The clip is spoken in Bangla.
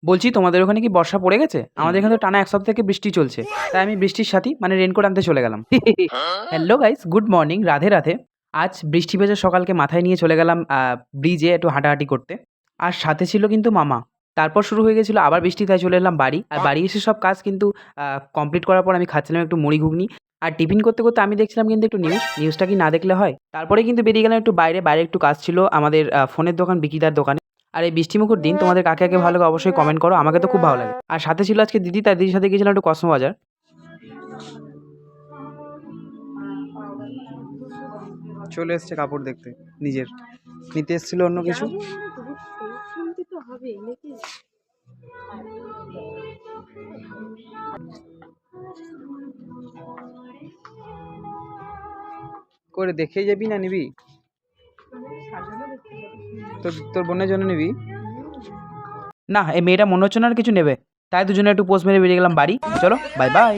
বলছি তোমাদের ওখানে কি বর্ষা পড়ে গেছে? আমাদের এখানে তো টানা ১ সপ্তাহ থেকে বৃষ্টি চলছে। তাই আমি বৃষ্টির সাথী মানে রেইনকোট আনতে চলে গেলাম। Hello guys, good morning, Radhe, Radhe. আজ বৃষ্টি ভেজা সকালকে মাথায় নিয়ে চলে গেলাম ব্রিজে একটু হাঁটাহাঁটি করতে। আর সাথে ছিল কিন্তু মামা। তারপর শুরু হয়ে গেছিল আবার বৃষ্টি, তাই চলে এলাম বাড়ি। আর বাড়ি এসে সব কাজ কিন্তু কমপ্লিট করার পর আমি খাচ্ছিলাম একটু মুড়ি ঘুগনি। আর টিফিন করতে, করতে আমি দেখছিলাম কিন্তু একটু নিউজটা কি না দেখলে হয়? তারপরে কিন্তু বেরিয়ে গেলাম একটু বাইরে, বাইরে একটু কাজ ছিল আমাদের ফোনের দোকান বিকিদার দোকানে। আর এই বৃষ্টিমুখর দিন তোমাদের কাকে কাকে ভালো লাগে অবশ্যই কমেন্ট করো। আমাকে তো খুব ভালো লাগে। আর সাথে ছিল আজকে দিদি, তার দিদির সাথে গিয়েছিলাম একটু কসমোবাজার। চলে এসছে কাপড় দেখতে, নিজের নিতে এসেছিল অন্য কিছু। করে দেখেই যাবি না নিবি? তোর বোনের জন্য নিবি? না, এই মেয়েটা মনে হচ্ছে না আর কিছু নেবে। তাই দুজনে একটু পোস্ট মেরে বেরিয়ে গেলাম বাড়ি। চলো, বাই বাই।